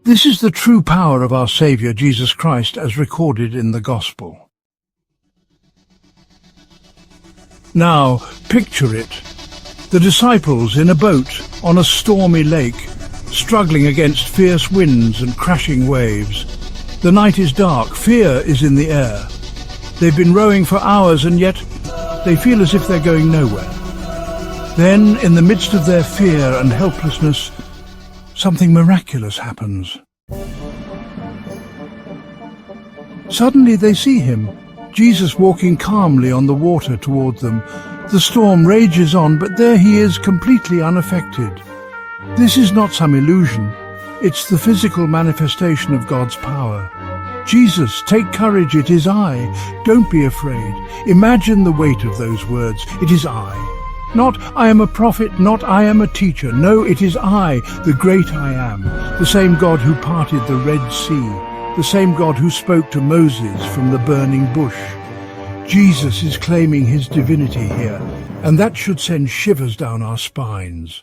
This is the true power of our Saviour Jesus Christ as recorded in the Gospel. Now, picture it. The disciples in a boat on a stormy lake, struggling against fierce winds and crashing waves. The night is dark, fear is in the air. They've been rowing for hours and yet they feel as if they're going nowhere. Then, in the midst of their fear and helplessness, something miraculous happens. Suddenly they see him, Jesus walking calmly on the water toward them. The storm rages on, but there he is, completely unaffected. This is not some illusion. It's the physical manifestation of God's power. Jesus, take courage, it is I. Don't be afraid. Imagine the weight of those words. It is I. Not I am a prophet, not I am a teacher. No, it is I, the great I am, the same God who parted the Red Sea, the same God who spoke to Moses from the burning bush. Jesus is claiming his divinity here, and that should send shivers down our spines.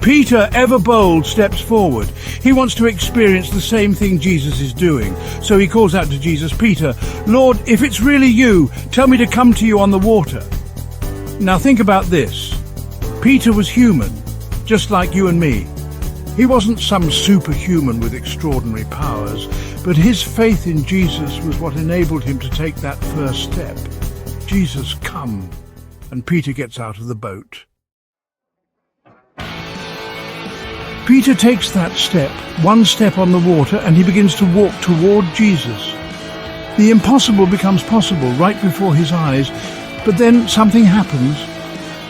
Peter, ever bold, steps forward. He wants to experience the same thing Jesus is doing. So he calls out to Jesus, "Peter, Lord, if it's really you, tell me to come to you on the water." Now think about this. Peter was human, just like you and me. He wasn't some superhuman with extraordinary powers, but his faith in Jesus was what enabled him to take that first step. Jesus, come. And Peter gets out of the boat. Peter takes that step, one step on the water, and he begins to walk toward Jesus. The impossible becomes possible right before his eyes, but then something happens.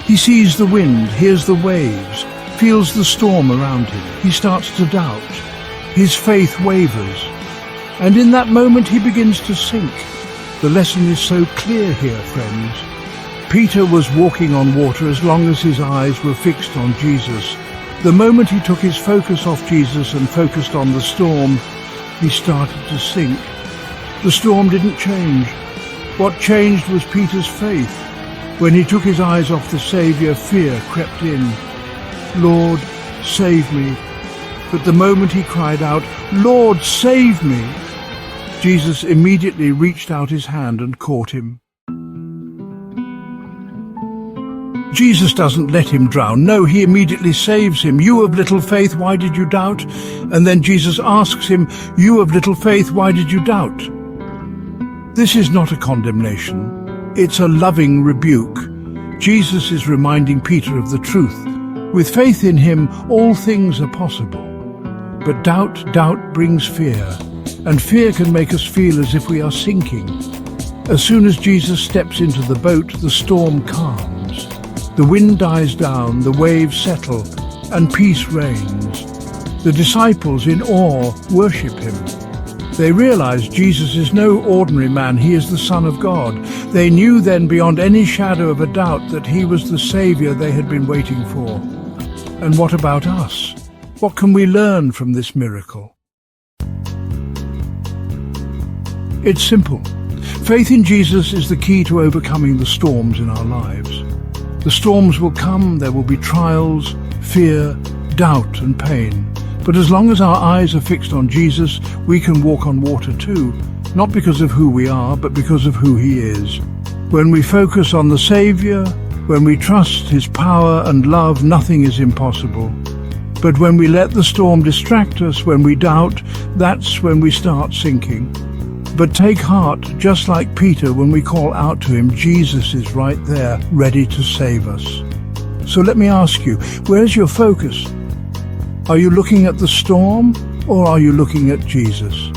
He sees the wind, hears the waves, feels the storm around him. He starts to doubt. His faith wavers. And in that moment he begins to sink. The lesson is so clear here, friends. Peter was walking on water as long as his eyes were fixed on Jesus. The moment he took his focus off Jesus and focused on the storm, he started to sink. The storm didn't change. What changed was Peter's faith. When he took his eyes off the Saviour, fear crept in. "Lord, save me." But the moment he cried out, "Lord, save me," Jesus immediately reached out his hand and caught him. Jesus doesn't let him drown. No, he immediately saves him. "You of little faith, why did you doubt?" And then Jesus asks him, "You of little faith, why did you doubt?" This is not a condemnation. It's a loving rebuke. Jesus is reminding Peter of the truth. With faith in him, all things are possible. But doubt brings fear. And fear can make us feel as if we are sinking. As soon as Jesus steps into the boat, the storm calms. The wind dies down, the waves settle, and peace reigns. The disciples, in awe, worship him. They realize Jesus is no ordinary man, he is the Son of God. They knew then beyond any shadow of a doubt that he was the Saviour they had been waiting for. And what about us? What can we learn from this miracle? It's simple. Faith in Jesus is the key to overcoming the storms in our lives. The storms will come, there will be trials, fear, doubt and pain. But as long as our eyes are fixed on Jesus, we can walk on water too, not because of who we are, but because of who he is. When we focus on the Saviour, when we trust his power and love, nothing is impossible. But when we let the storm distract us, when we doubt, that's when we start sinking. But take heart, just like Peter, when we call out to him, Jesus is right there, ready to save us. So let me ask you, where's your focus? Are you looking at the storm, or are you looking at Jesus?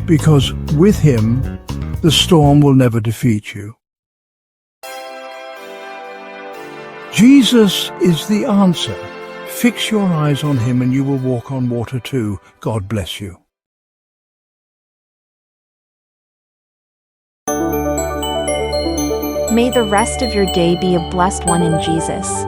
Because with him, the storm will never defeat you. Jesus is the answer. Fix your eyes on him and you will walk on water too. God bless you. May the rest of your day be a blessed one in Jesus.